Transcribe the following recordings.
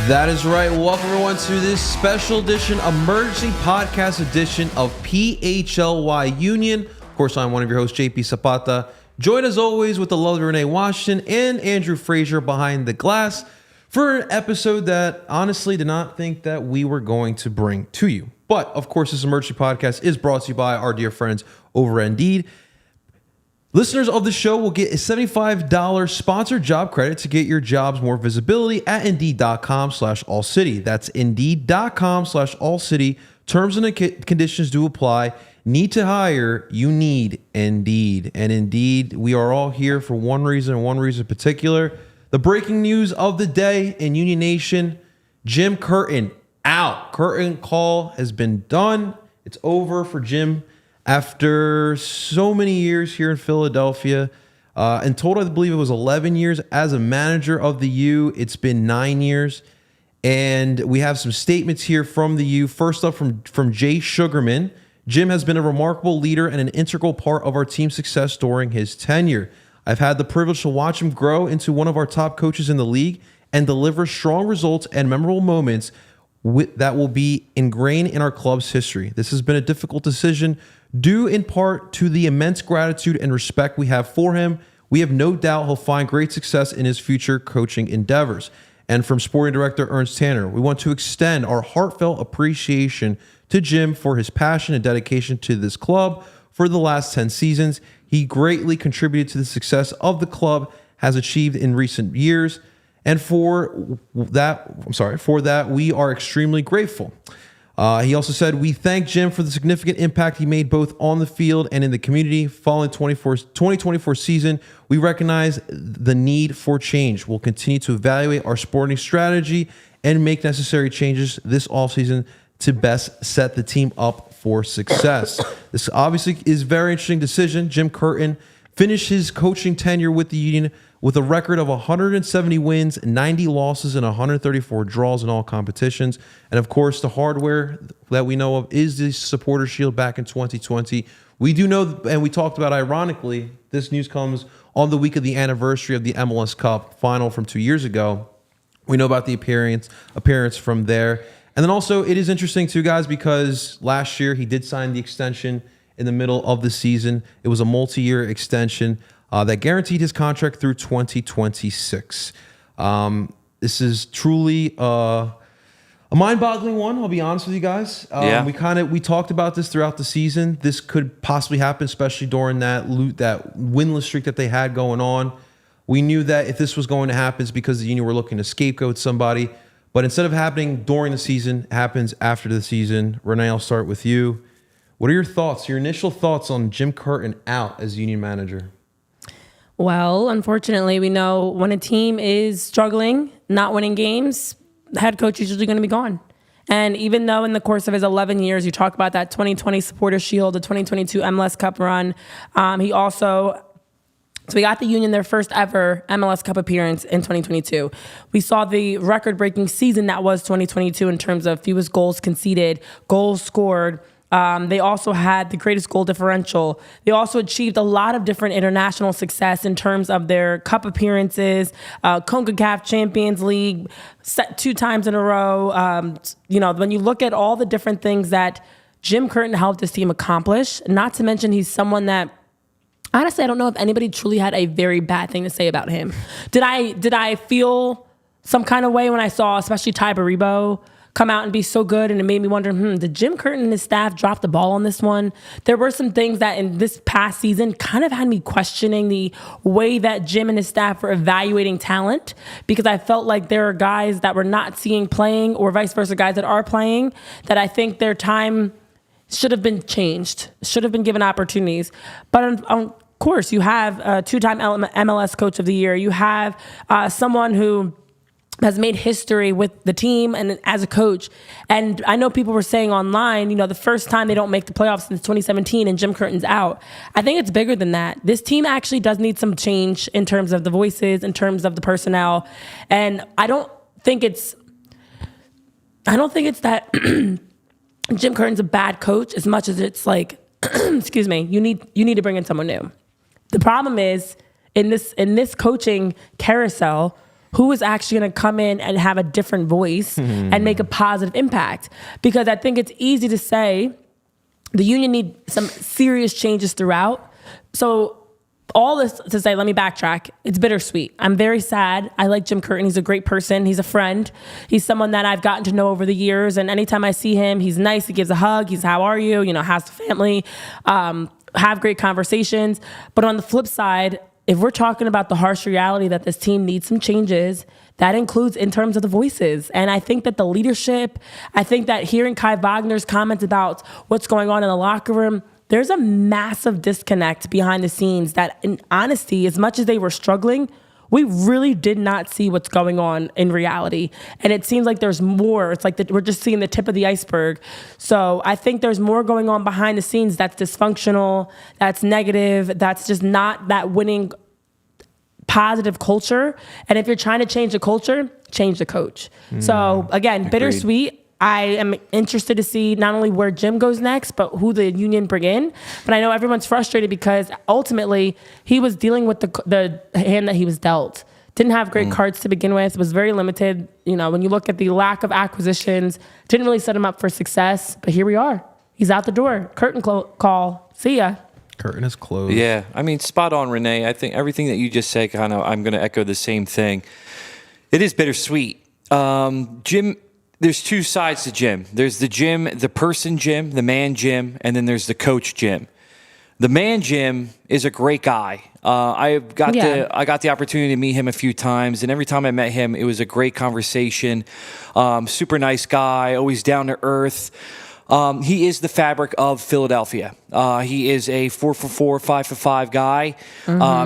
That is right. Welcome everyone to this special edition, emergency podcast edition of PHLY Union. Of course, I'm one of your hosts, JP Zapata. Joined as always with the lovely Renee Washington and Andrew Frazier behind the glass for an episode that honestly did not think that we were going to bring to you. But of course, this emergency podcast is brought to you by our dear friends over at Indeed. Listeners of the show will get a $75 sponsored job credit to get your jobs more visibility at Indeed.com/AllCity. That's Indeed.com/AllCity. Terms and conditions do apply. Need to hire? You need Indeed. And Indeed, we are all here for one reason and one reason in particular. The breaking news of the day in Union Nation, Jim Curtin out. Curtin call has been done. It's over for Jim. After so many years here in Philadelphia, in total, I believe it was 11 years as a manager of the U. It's been 9 years. And we have some statements here from the U. First up from Jay Sugarman. Jim has been a remarkable leader and an integral part of our team's success during his tenure. I've had the privilege to watch him grow into one of our top coaches in the league and deliver strong results and memorable moments that will be ingrained in our club's history. This has been a difficult decision due in part to the immense gratitude and respect we have for him. We have no doubt he'll find great success in his future coaching endeavors. And from sporting director Ernst Tanner, we want to extend our heartfelt appreciation to Jim for his passion and dedication to this club for the last 10 seasons. He greatly contributed to the success of the club has achieved in recent years. And for that, we are extremely grateful. He also said, we thank Jim for the significant impact he made both on the field and in the community. Following 2024 season, we recognize the need for change. We'll continue to evaluate our sporting strategy and make necessary changes this offseason to best set the team up for success. This obviously is a very interesting decision. Jim Curtin finished his coaching tenure with the Union with a record of 170 wins, 90 losses, and 134 draws in all competitions. And of course, the hardware that we know of is the Supporter Shield back in 2020. We do know, and we talked about, ironically, this news comes on the week of the anniversary of the MLS Cup final from 2 years ago. We know about the appearance from there. And then also, it is interesting too, guys, because last year he did sign the extension in the middle of the season. It was a multi-year extension that guaranteed his contract through 2026. This is truly a mind-boggling one. I'll be honest with you guys. We talked about this throughout the season. This could possibly happen, especially during that winless streak that they had going on. We knew that if this was going to happen, it's because the Union were looking to scapegoat somebody. But instead of happening during the season, it happens after the season. Renee, I'll start with you. What are your thoughts, your initial thoughts on Jim Curtin out as Union manager? Well, unfortunately, we know when a team is struggling, not winning games, the head coach is usually going to be gone. And even though in the course of his 11 years, you talk about that 2020 Supporter Shield, the 2022 MLS Cup run, so we got the Union their first ever MLS Cup appearance in 2022. We saw the record-breaking season that was 2022 in terms of fewest goals conceded, goals scored. They also had the greatest goal differential. They also achieved a lot of different international success in terms of their cup appearances, CONCACAF Champions League, set 2 times in a row. When you look at all the different things that Jim Curtin helped his team accomplish, not to mention he's someone that, honestly, I don't know if anybody truly had a very bad thing to say about him. Did I feel some kind of way when I saw, especially Ty Baribo, come out and be so good, and it made me wonder, did Jim Curtin and his staff drop the ball on this one? There were some things that in this past season kind of had me questioning the way that Jim and his staff were evaluating talent, because I felt like there are guys that we're not seeing playing, or vice versa, guys that are playing, that I think their time should have been changed, should have been given opportunities. But of course, you have a 2-time MLS Coach of the Year. You have someone who has made history with the team and as a coach. And I know people were saying online, the first time they don't make the playoffs since 2017 and Jim Curtin's out. I think it's bigger than that. This team actually does need some change in terms of the voices, in terms of the personnel. And I don't think it's that Jim Curtin's a bad coach as much as it's like, excuse me, you need to bring in someone new. The problem is in this coaching carousel, who is actually going to come in and have a different voice and make a positive impact. Because I think it's easy to say the union need some serious changes throughout. So all this to say, let me backtrack. It's bittersweet. I'm very sad. I like Jim Curtin. He's a great person. He's a friend. He's someone that I've gotten to know over the years. And anytime I see him, he's nice. He gives a hug. He's, how are you? Has the family, have great conversations. But on the flip side, if we're talking about the harsh reality that this team needs some changes, that includes in terms of the voices. And I think that the leadership, I think that hearing Kai Wagner's comments about what's going on in the locker room, there's a massive disconnect behind the scenes that, in honesty, as much as they were struggling, we really did not see what's going on in reality. And it seems like there's more. It's like we're just seeing the tip of the iceberg. So I think there's more going on behind the scenes that's dysfunctional, that's negative, that's just not that winning positive culture. And if you're trying to change the culture, change the coach. So again, Agreed. Bittersweet. I am interested to see not only where Jim goes next, but who the union bring in. But I know everyone's frustrated because ultimately he was dealing with the hand that he was dealt. Didn't have great cards to begin with, was very limited. When you look at the lack of acquisitions, didn't really set him up for success. But here we are. He's out the door. Curtain call. See ya. Curtain is closed. Yeah, I mean, spot on, Renee. I think everything that you just said, I'm going to echo the same thing. It is bittersweet. Jim, there's two sides to Jim. There's the Jim, the person Jim, the man Jim, and then there's the coach Jim. The man Jim is a great guy. I got the opportunity to meet him a few times, and every time I met him, it was a great conversation. Super nice guy, always down to earth. He is the fabric of Philadelphia. He is a 4-for-4, 5-for-5 guy.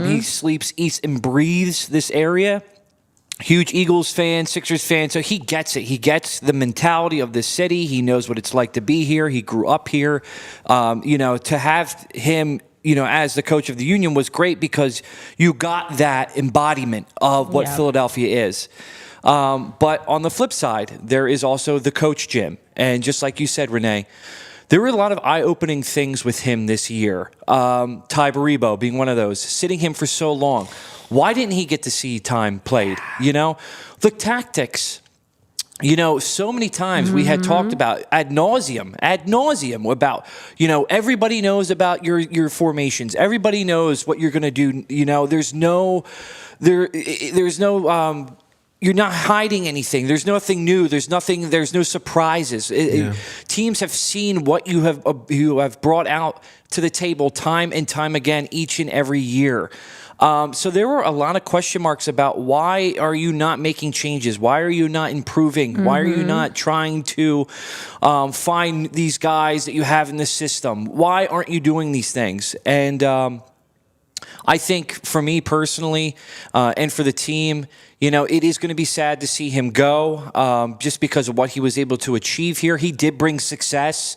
He sleeps, eats, and breathes this area. Huge Eagles fan, Sixers fan, so he gets it. He gets the mentality of this city. He knows what it's like to be here. He grew up here. To have him, as the coach of the union was great because you got that embodiment of what Philadelphia is. But on the flip side, there is also the coach Jim. And just like you said, Renee, there were a lot of eye-opening things with him this year. Ty Baribo being one of those, sitting him for so long. Why didn't he get to see time played? The tactics. So many times we had talked about ad nauseum about, everybody knows about your formations. Everybody knows what you're going to do. There's no, you're not hiding anything. There's nothing new. There's no surprises. Teams have seen what you have brought out to the table time and time again, each and every year. So there were a lot of question marks about why are you not making changes? Why are you not improving? Why are you not trying to find these guys that you have in the system? Why aren't you doing these things? And I think for me personally and for the team, it is going to be sad to see him go just because of what he was able to achieve here. He did bring success.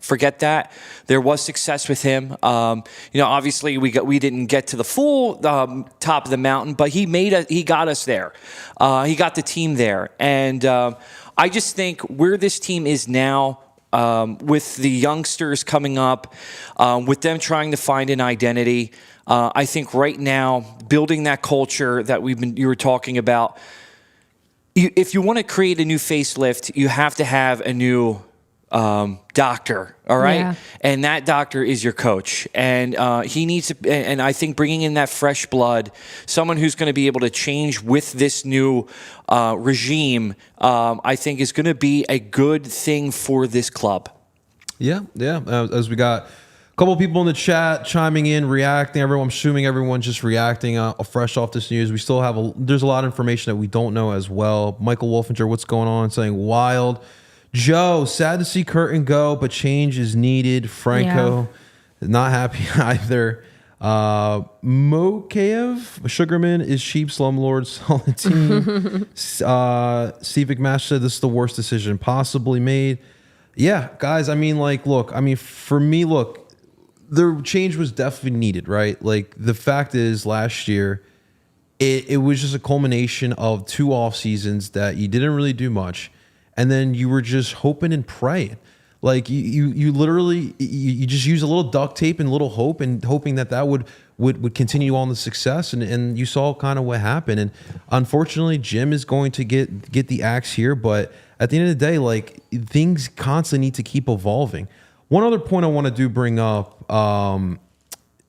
Forget that. There was success with him. Obviously we didn't get to the full top of the mountain, but he got us there. He got the team there. And I just think where this team is now, with the youngsters coming up, with them trying to find an identity, I think right now building that culture that you were talking about, if you want to create a new facelift, you have to have a new doctor, all right? Yeah. And that doctor is your coach. And he needs to, and I think bringing in that fresh blood, someone who's going to be able to change with this new regime, I think is going to be a good thing for this club. Yeah. As we got a couple people in the chat chiming in, reacting. I'm assuming everyone's just reacting fresh off this news. We still have there's a lot of information that we don't know as well. Michael Wolfinger, what's going on? Saying wild. Joe, sad to see Curtin go, but change is needed. Franco, not happy either. Mokaev, Sugarman is sheep slumlord solid team. Civic Mash said this is the worst decision possibly made. Yeah, guys, for me, the change was definitely needed, right? Like the fact is last year, it was just a culmination of 2 off seasons that you didn't really do much. And then you were just hoping and praying. Like you literally you just use a little duct tape and a little hope and hoping that would continue on the success. And you saw kind of what happened. And unfortunately, Jim is going to get the axe here. But at the end of the day, like, things constantly need to keep evolving. One other point I want to bring up.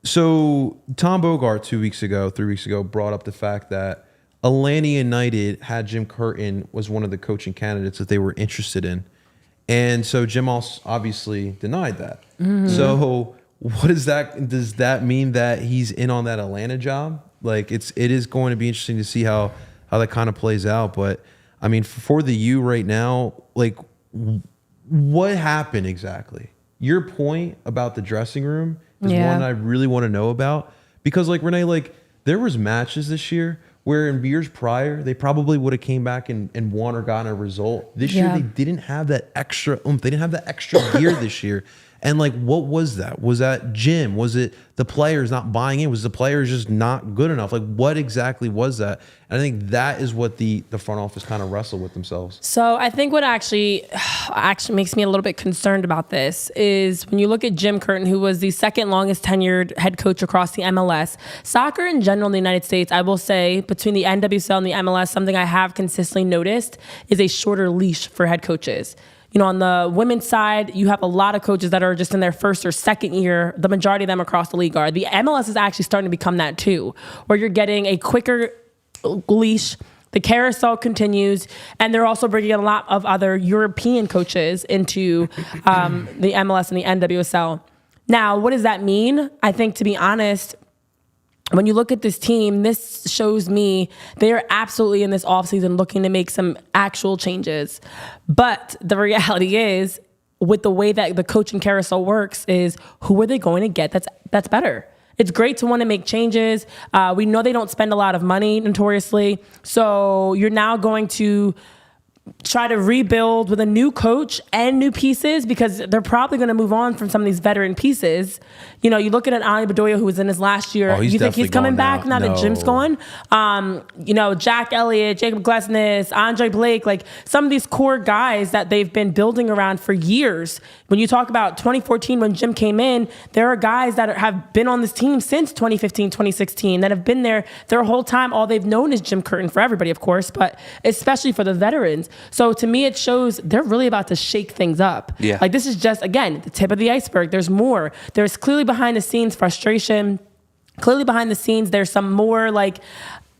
So Tom Bogart 3 weeks ago, brought up the fact that Atlanta United had Jim Curtin was one of the coaching candidates that they were interested in. And so Jim also obviously denied that. So what is that? Does that mean that he's in on that Atlanta job? Like, it is going to be interesting to see how that kind of plays out. But I mean, for the U right now, like, what happened exactly? Your point about the dressing room is one I really want to know about, because, like, Renee, like, there was matches this year where in years prior they probably would have came back and won or gotten a result. This year they didn't have that extra oomph. They didn't have that extra gear this year. And, like, what was that? Was that Jim? Was it the players not buying in? Was the players just not good enough? Like, what exactly was that? And I think that is what the front office kind of wrestled with themselves. So I think what actually makes me a little bit concerned about this is when you look at Jim Curtin, who was the second longest tenured head coach across the MLS. Soccer in general in the United States, I will say, between the NWSL and the MLS, something I have consistently noticed is a shorter leash for head coaches. You know, on the women's side, you have a lot of coaches that are just in their first or second year. The majority of them across the league are. The MLS is actually starting to become that too, where you're getting a quicker leash. The carousel continues, and they're also bringing a lot of other European coaches into the MLS and the NWSL. Now, what does that mean? I think, to be honest, when you look at this team, this shows me they are absolutely in this offseason looking to make some actual changes. But the reality is, with the way that the coaching carousel works, is who are they going to get that's better? It's great to want to make changes. We know they don't spend a lot of money, notoriously. So you're now going to try to rebuild with a new coach and new pieces, because they're probably going to move on from some of these veteran pieces. You know, you look at an Ali Bedoya who was in his last year. You think he's coming back now that Jim's gone? You know, Jack Elliott, Jacob Glesnes, Andre Blake, like some of these core guys that they've been building around for years. When you talk about 2014 when Jim came in, there are guys that have been on this team since 2015, 2016 that have been there their whole time. All they've known is Jim Curtin, for everybody, of course, but especially for the veterans. So to me, it shows they're really about to shake things up. Yeah. Like, this is just, again, the tip of the iceberg. There's more. There's clearly behind the scenes frustration. Clearly behind the scenes, there's some more, like,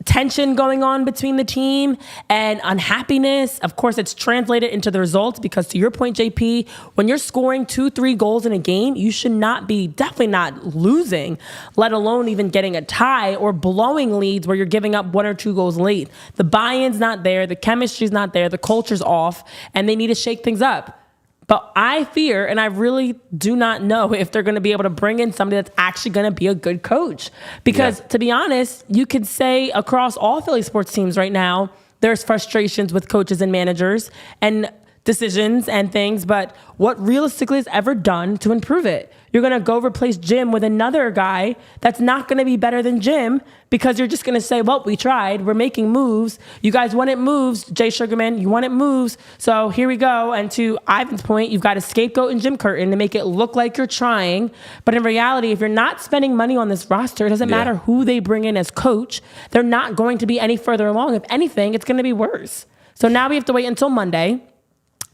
tension going on between the team and unhappiness. Of course, it's translated into the results, because to your point, JP, when you're scoring 2-3 goals in a game, you should not be, definitely not losing, let alone even getting a tie or blowing leads where you're giving up 1 or 2 goals late. The buy-in's not there, the chemistry's not there, the culture's off, and they need to shake things up. But I fear, and I really do not know if they're going to be able to bring in somebody that's actually going to be a good coach. Because to be honest, you could say across all Philly sports teams right now, there's frustrations with coaches and managers and decisions and things. But what realistically is ever done to improve it? You're going to go replace Jim with another guy that's not going to be better than Jim, because you're just going to say, well, we tried. We're making moves. You guys wanted moves. Jay Sugarman, you wanted moves. So here we go. And to Ivan's point, you've got a scapegoat in Jim Curtin to make it look like you're trying. But in reality, if you're not spending money on this roster, it doesn't matter who they bring in as coach. They're not going to be any further along. If anything, it's going to be worse. So now we have to wait until Monday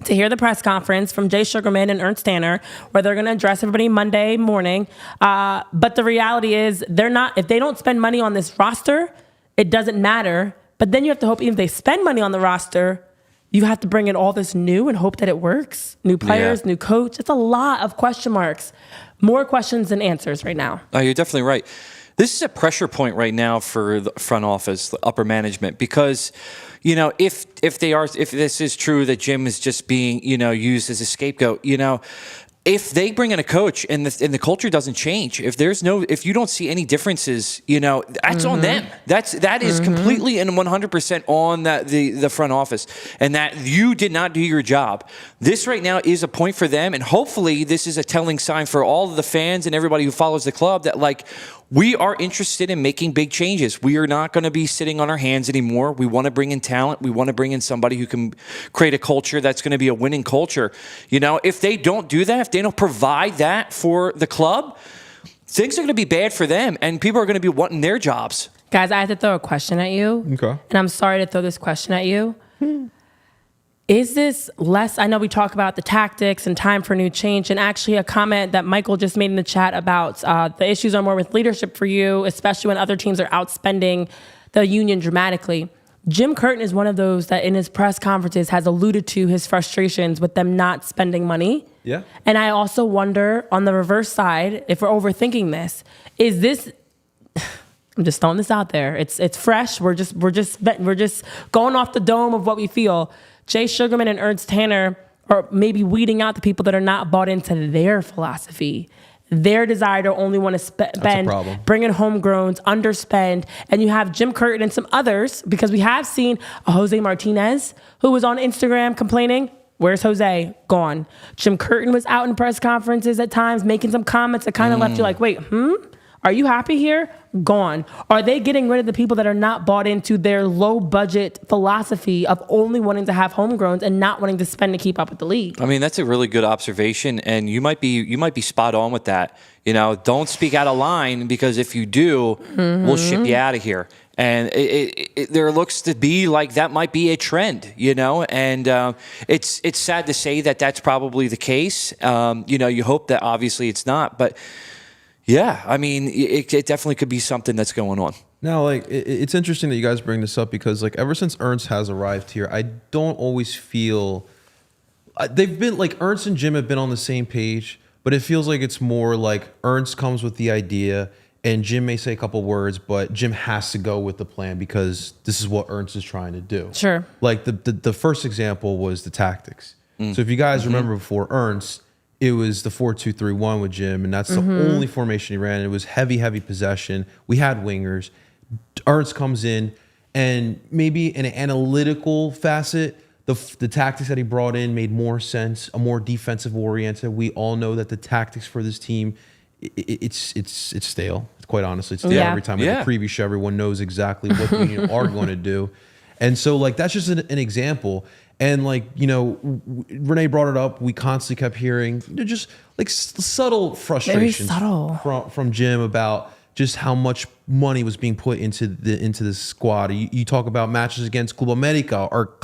to hear the press conference from Jay Sugarman and Ernst Tanner, where they're going to address everybody Monday morning. But the reality is, if they don't spend money on this roster, it doesn't matter. But then you have to hope, even if they spend money on the roster, you have to bring in all this new and hope that it works. New players, new coach. It's a lot of question marks. More questions than answers right now. Oh, you're definitely right. This is a pressure point right now for the front office, the upper management, because, you know, if this is true that Jim is just being, you know, used as a scapegoat, you know, if they bring in a coach and the culture doesn't change, if you don't see any differences, you know, that's on them. That is completely and 100% on the front office, and that you did not do your job. This right now is a point for them, and hopefully this is a telling sign for all of the fans and everybody who follows the club that, like, we are interested in making big changes. We are not going to be sitting on our hands anymore. We want to bring in talent. We want to bring in somebody who can create a culture that's going to be a winning culture. You know, if they don't do that, if they don't provide that for the club, things are going to be bad for them, and people are going to be wanting their jobs. Guys, I have to throw a question at you. Okay. And I'm sorry to throw this question at you. Is this less, I know we talk about the tactics and time for new change, and actually a comment that Michael just made in the chat about the issues are more with leadership for you, especially when other teams are outspending the Union dramatically. Jim Curtin is one of those that in his press conferences has alluded to his frustrations with them not spending money. Yeah. And I also wonder on the reverse side, if we're overthinking this, is this, I'm just throwing this out there. It's fresh. We're just going off the dome of what we feel. Jay Sugarman and Ernst Tanner are maybe weeding out the people that are not bought into their philosophy, their desire to only want to spend, bring in homegrowns, underspend. And you have Jim Curtin and some others, because we have seen a Jose Martinez who was on Instagram complaining. Where's Jose? Gone. Jim Curtin was out in press conferences at times making some comments that kind of left you like, wait, Are you happy here? Gone. Are they getting rid of the people that are not bought into their low budget philosophy of only wanting to have homegrowns and not wanting to spend to keep up with the league? I mean, that's a really good observation, and you might be spot on with that. You know, don't speak out of line, because if you do, we'll ship you out of here. And there looks to be like that might be a trend, you know, and it's sad to say that that's probably the case. You know, you hope that obviously it's not, but yeah, I mean, it definitely could be something that's going on. Now, like, it's interesting that you guys bring this up, because like ever since Ernst has arrived here, I don't always feel they've been like Ernst and Jim have been on the same page, but it feels like it's more like Ernst comes with the idea and Jim may say a couple words, but Jim has to go with the plan because this is what Ernst is trying to do. Sure. Like the first example was the tactics. So if you guys remember before Ernst, it was the 4-2-3-1 with Jim, and that's the only formation he ran. It was heavy possession. We had wingers. Ernst comes in, and maybe in an analytical facet, the tactics that he brought in made more sense, a more defensive oriented. We all know that the tactics for this team, it's stale. Quite honestly, it's stale. Every time we have a preview show, everyone knows exactly what the Union are going to do. And so, like, that's just an example. And, like, you know, Renee brought it up. We constantly kept hearing just, like, subtle frustrations from Jim about just how much money was being put into this squad. You talk about matches against Club America or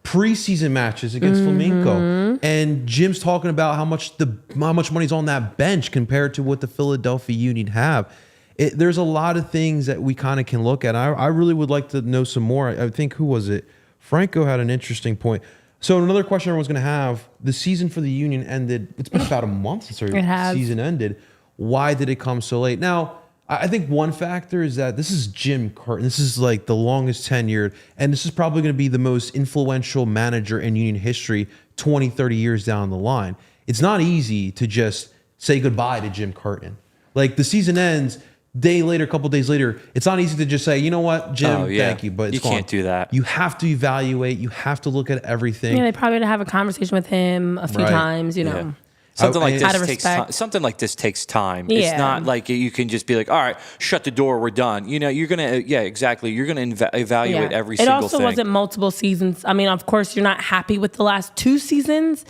preseason matches against Flamenco, and Jim's talking about how much money's on that bench compared to what the Philadelphia Union have. There's a lot of things that we kind of can look at. I really would like to know some more. I think, who was it? Franco had an interesting point. So another question everyone's going to have: the season for the Union ended. It's been about a month since our season ended. Why did it come so late? Now, I think one factor is that this is Jim Curtin. This is like the longest tenured, and this is probably going to be the most influential manager in Union history 20, 30 years down the line. It's not easy to just say goodbye to Jim Curtin. Like, the season ends, a couple days later, it's not easy to just say, you know what, Jim, thank you, but it's you can't do that. You have to evaluate. You have to look at everything. Yeah, they probably had to have a conversation with him a few times, you know. Yeah. Something like this takes time. Something like this takes time. Yeah. It's not like you can just be like, all right, shut the door, we're done. You know, you're gonna, exactly. You're gonna evaluate every single thing. It also wasn't multiple seasons. I mean, of course, you're not happy with the last 2 seasons,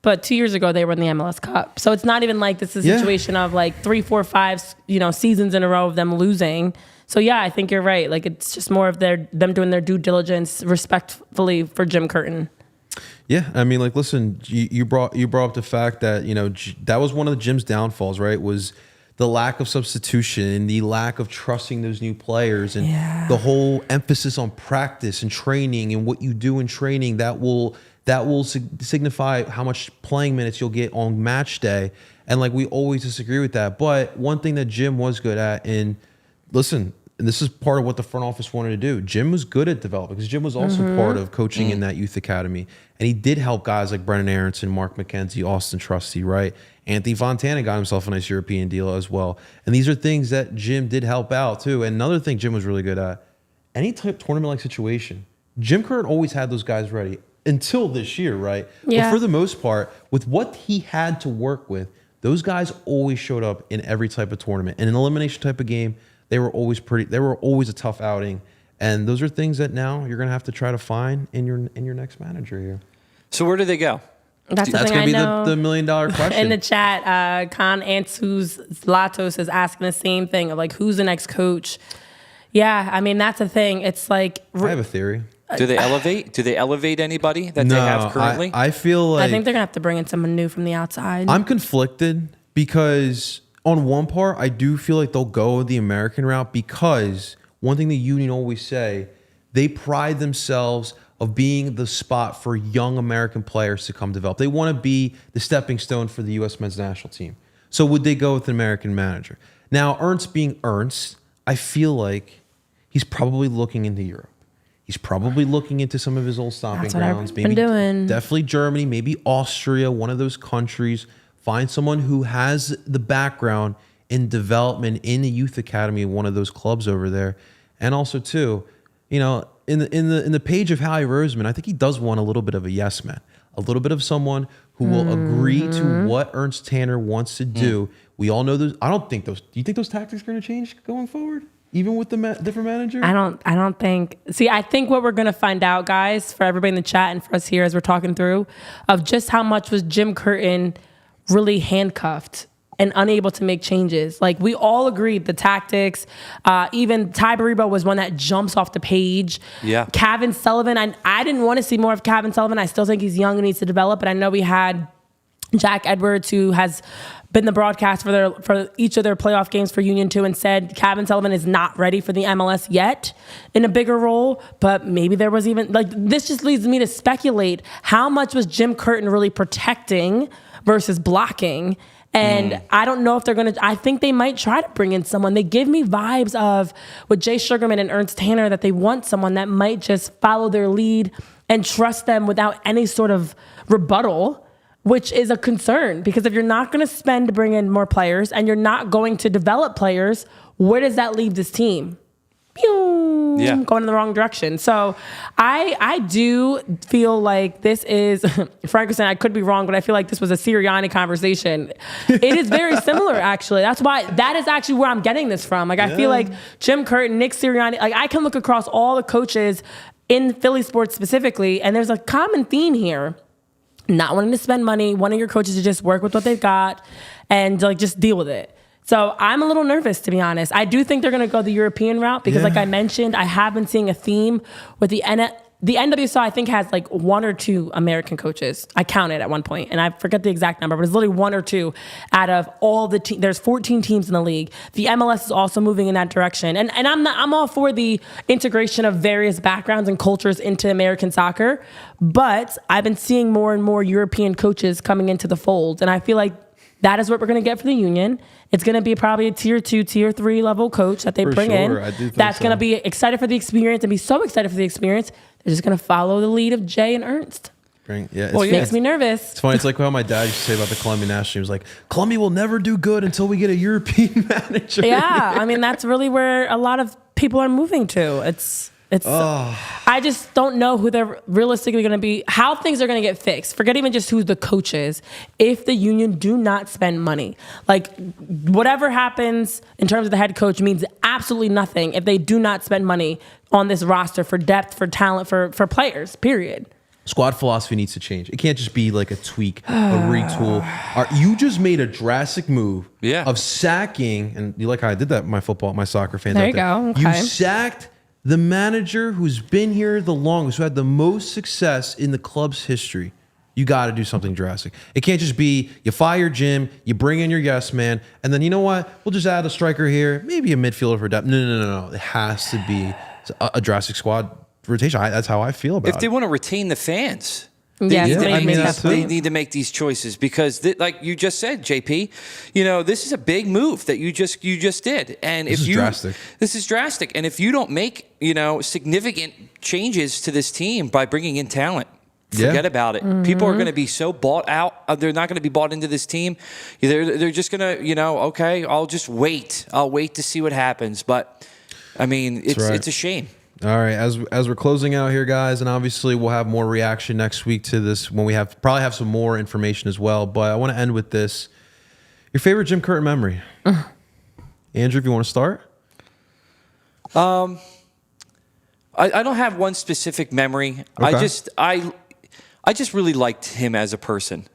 but 2 years ago they were in the MLS Cup, so it's not even like this is a situation of like 3, 4, 5, seasons in a row of them losing. So yeah, I think you're right. Like, it's just more of them doing their due diligence respectfully for Jim Curtin. Yeah, I mean, like, listen, you brought up the fact that, that was one of the Jim's downfalls, right? Was the lack of substitution and the lack of trusting those new players, and the whole emphasis on practice and training and what you do in training that will signify how much playing minutes you'll get on match day. And, like, we always disagree with that. But one thing that Jim was good at, and listen, and this is part of what the front office wanted to do, Jim was good at developing, because Jim was also part of coaching in that youth academy. And he did help guys like Brennan Aronson, Mark McKenzie, Austin Trusty, right? Anthony Fontana got himself a nice European deal as well. And these are things that Jim did help out too. And another thing Jim was really good at, any type tournament-like situation, Jim Curtin always had those guys ready until this year, right? Yeah. But for the most part, with what he had to work with, those guys always showed up in every type of tournament. In an elimination type of game, they were always a tough outing. And those are things that now you're going to have to try to find in your next manager here. So where do they go? That's going to be the $1 million question. In the chat, Khan Ansus Latos is asking the same thing of like, who's the next coach? Yeah, I mean, that's the thing. It's like... I have a theory. Do they elevate? Do they elevate anybody that they have currently? I feel like... I think they're going to have to bring in someone new from the outside. I'm conflicted because on one part, I do feel like they'll go the American route because one thing the union always say, they pride themselves of being the spot for young American players to come develop. They want to be the stepping stone for the U.S. men's national team. So would they go with an American manager? Now, Ernst being Ernst, I feel like he's probably looking into Europe. He's probably looking into some of his old stomping grounds. I've been doing. Definitely Germany, maybe Austria, one of those countries. Find someone who has the background in development in the youth academy of one of those clubs over there. And also, too, you know, in the page of Howie Roseman, I think he does want a little bit of a yes man, a little bit of someone who will agree to what Ernst Tanner wants to do. We all know those. I don't think those. Do you think those tactics are going to change going forward, even with the different manager? I don't think. See, I think what we're going to find out, guys, for everybody in the chat and for us here as we're talking through, of just how much was Jim Curtin really handcuffed and unable to make changes. Like, we all agreed the tactics. Even Ty Baribo was one that jumps off the page. Yeah. Kevin Sullivan, I didn't want to see more of Kevin Sullivan. I still think he's young and needs to develop, but I know we had Jack Edwards, who has been the broadcast for each of their playoff games for Union 2, and said Kevin Sullivan is not ready for the MLS yet in a bigger role. But maybe there was even, like, this just leads me to speculate how much was Jim Curtin really protecting versus blocking. And I don't know if they're going to, I think they might try to bring in someone. They give me vibes of, with Jay Sugarman and Ernst Tanner, that they want someone that might just follow their lead and trust them without any sort of rebuttal, which is a concern. Because if you're not going to spend to bring in more players and you're not going to develop players, where does that leave this team? Pew, going in the wrong direction. So I do feel like this is, Frankerson, I could be wrong, but I feel like this was a Sirianni conversation. It is very similar, actually. That's why, that is actually where I'm getting this from. Like, I feel like Jim Curtin, Nick Sirianni, like, I can look across all the coaches in Philly sports specifically, and there's a common theme here. Not wanting to spend money, wanting your coaches to just work with what they've got and, like, just deal with it. So I'm a little nervous, to be honest. I do think they're going to go the European route because, like I mentioned, I have been seeing a theme with the NWSL, I think, has like 1 or 2 American coaches. I counted at one point, and I forget the exact number, but it's literally 1 or 2 out of all the teams. There's 14 teams in the league. The MLS is also moving in that direction. And I'm all for the integration of various backgrounds and cultures into American soccer, but I've been seeing more and more European coaches coming into the fold, and I feel like that is what we're going to get for the Union. It's going to be probably a tier 2, tier 3 level coach that they bring in. That's going to be excited for the experience and be so excited for the experience. They're just going to follow the lead of Jay and Ernst. It makes me nervous. It's funny. It's like how my dad used to say about the Colombian national team. He was like, Colombia will never do good until we get a European manager. Yeah, I mean, that's really where a lot of people are moving to. I just don't know who they're realistically going to be, how things are going to get fixed. Forget even just who the coach is. If the Union do not spend money, like, whatever happens in terms of the head coach means absolutely nothing if they do not spend money on this roster for depth, for talent, for players, period. Squad philosophy needs to change. It can't just be like a tweak, a retool. You just made a drastic move of sacking, and you like how I did that, my soccer fans. There you go. Okay. You sacked the manager who's been here the longest, who had the most success in the club's history. You got to do something drastic. It can't just be you fire Jim, you bring in your yes man, and then, you know what? We'll just add a striker here, maybe a midfielder for depth. No. It has to be a drastic squad rotation. That's how I feel about it. If they want to retain the fans, they need to make these choices because, like you just said, JP, this is a big move that you just did, and this is drastic. And if you don't make significant changes to this team by bringing in talent, forget about it. Mm-hmm. People are going to be so bought out. They're not going to be bought into this team. They're just going to, okay, I'll just wait. I'll wait to see what happens. But I mean, it's a shame. All right, as we're closing out here, guys, and obviously we'll have more reaction next week to this when we probably have some more information as well. But I want to end with this. Your favorite Jim Curtin memory? Andrew, if you want to start. I don't have one specific memory. Okay. I just really liked him as a person.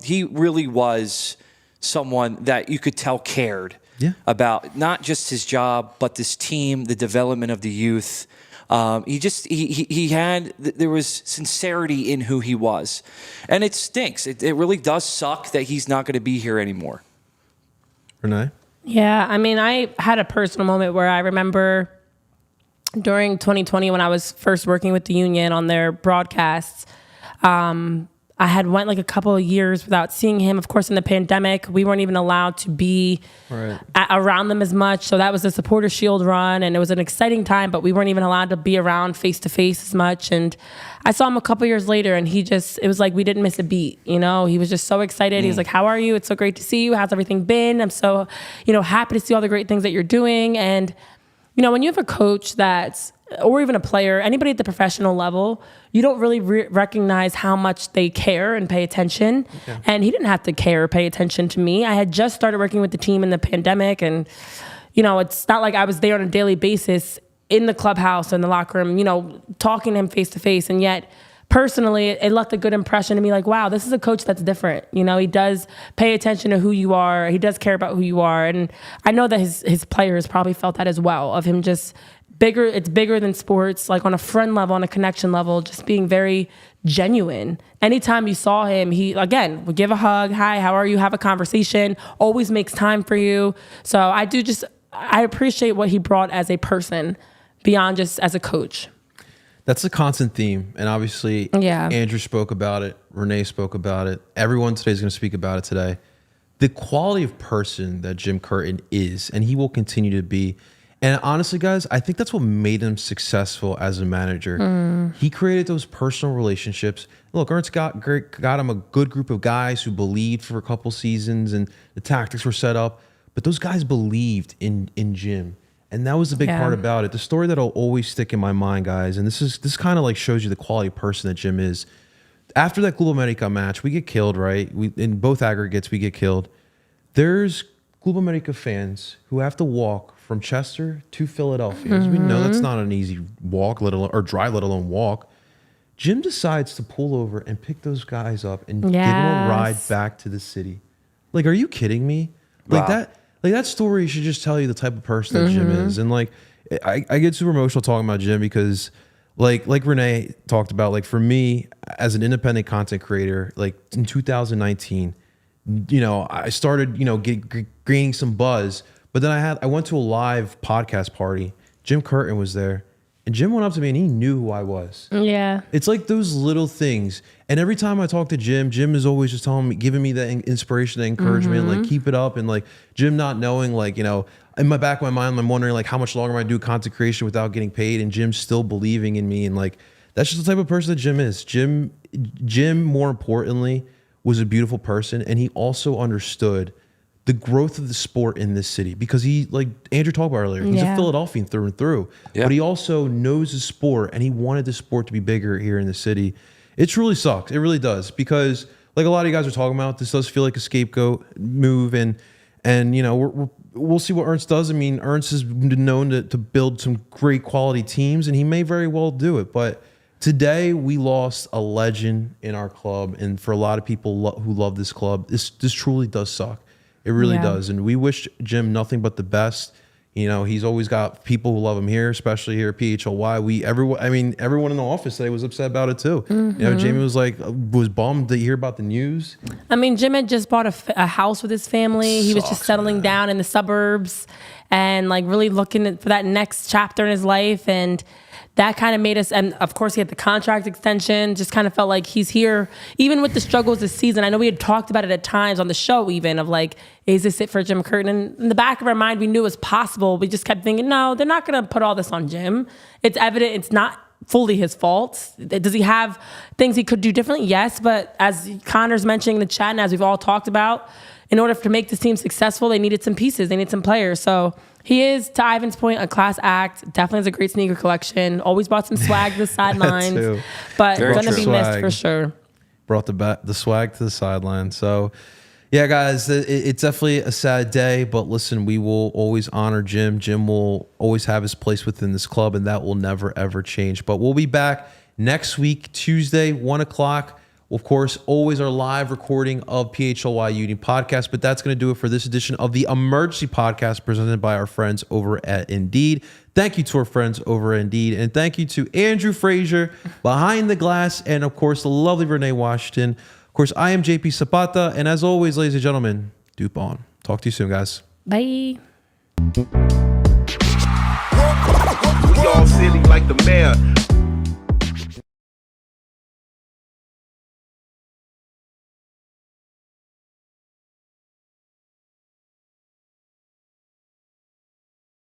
He really was someone that you could tell cared about not just his job, but this team, the development of the youth. There was sincerity in who he was. And it stinks. It really does suck that he's not going to be here anymore. Renee? Yeah, I mean, I had a personal moment where I remember during 2020 when I was first working with the union on their broadcasts, I had went like a couple of years without seeing him. Of course, in the pandemic, we weren't even allowed to be around them as much. So that was the Supporter Shield run, and it was an exciting time, but we weren't even allowed to be around face-to-face as much. And I saw him a couple years later, and it was like we didn't miss a beat. You know, he was just so excited. He was like, how are you? It's so great to see you. How's everything been? I'm so, happy to see all the great things that you're doing. And, when you have a coach or even a player, anybody at the professional level, you don't really recognize how much they care and pay attention. Okay. And he didn't have to care or pay attention to me. I had just started working with the team in the pandemic, and, it's not like I was there on a daily basis in the clubhouse and the locker room, talking to him face to face. And yet, personally, it left a good impression to me, like, wow, this is a coach that's different. He does pay attention to who you are. He does care about who you are. And I know that his players probably felt that as well, of him just bigger. It's bigger than sports, like on a friend level, on a connection level, just being very genuine. Anytime you saw him, he, again, would give a hug. Hi, how are you? Have a conversation. Always makes time for you. So I appreciate what he brought as a person beyond just as a coach. That's a constant theme. And obviously, Andrew spoke about it. Renee spoke about it. Everyone today is going to speak about it today. The quality of person that Jim Curtin is, and he will continue to be. And honestly, guys, I think that's what made him successful as a manager. He created those personal relationships. Look, Ernst got him a good group of guys who believed for a couple seasons, and the tactics were set up. But those guys believed in Jim. And that was the big part about it. The story that'll always stick in my mind, guys, and this kind of like shows you the quality of person that Jim is. After that Club America match, we get killed, right? In both aggregates, we get killed. There's Club America fans who have to walk from Chester to Philadelphia. As we know, that's not an easy walk, let alone walk. Jim decides to pull over and pick those guys up and give them a ride back to the city. Like, are you kidding me? Like that. Like, that story should just tell you the type of person that Jim is. And like, I get super emotional talking about Jim because like Renee talked about, like, for me as an independent content creator, like in 2019, I started, gaining some buzz, but then I went to a live podcast party. Jim Curtin was there. And Jim went up to me and he knew who I was. Yeah. It's like those little things. And every time I talk to Jim, Jim is always just telling me, giving me that inspiration, that encouragement, like, keep it up. And like, Jim not knowing, like, in my back of my mind, I'm wondering, like, how much longer am I do content creation without getting paid? And Jim still believing in me. And like, that's just the type of person that Jim is. Jim, more importantly, was a beautiful person. And he also understood the growth of the sport in this city, because he, like Andrew talked about earlier, he's a Philadelphian through and through, but he also knows the sport, and he wanted the sport to be bigger here in the city. It truly sucks. It really does, because like a lot of you guys are talking about, this does feel like a scapegoat move, and we'll see what Ernst does. I mean, Ernst has been known to build some great quality teams, and he may very well do it, but today we lost a legend in our club, and for a lot of people who love this club, this truly does suck. It really does. And we wish Jim nothing but the best. He's always got people who love him here, especially here at PHLY. Everyone in the office today was upset about it too. Jamie was bummed to hear about the news. I mean, Jim had just bought a house with his family. He was just settling down in the suburbs and like really looking for that next chapter in his life. And that kind of made us, and of course he had the contract extension, just kind of felt like he's here, even with the struggles this season. I know we had talked about it at times on the show, even of like, is this it for Jim Curtin? And in the back of our mind, we knew it was possible. We just kept thinking, no, they're not going to put all this on Jim. It's evident it's not fully his fault. Does he have things he could do differently? Yes, but as Connor's mentioning in the chat, and as we've all talked about, in order to make this team successful, they needed some pieces. They need some players. So he is, to Ivan's point, a class act. Definitely has a great sneaker collection. Always brought some swag to the sidelines. But going to be missed for sure. Brought the swag to the sideline. So, Yeah, guys, it's definitely a sad day, but listen, we will always honor Jim. Jim will always have his place within this club, and that will never, ever change. But we'll be back next week, Tuesday, 1 o'clock. Of course, always our live recording of PHLY Uni Podcast, but that's going to do it for this edition of the Emergency Podcast presented by our friends over at Indeed. Thank you to our friends over at Indeed, and thank you to Andrew Frazier behind the glass, and of course, the lovely Renee Washington. Of course, I am JP Zapata, and as always, ladies and gentlemen, Dupe on. Talk to you soon, guys. Bye. We all silly like the mayor.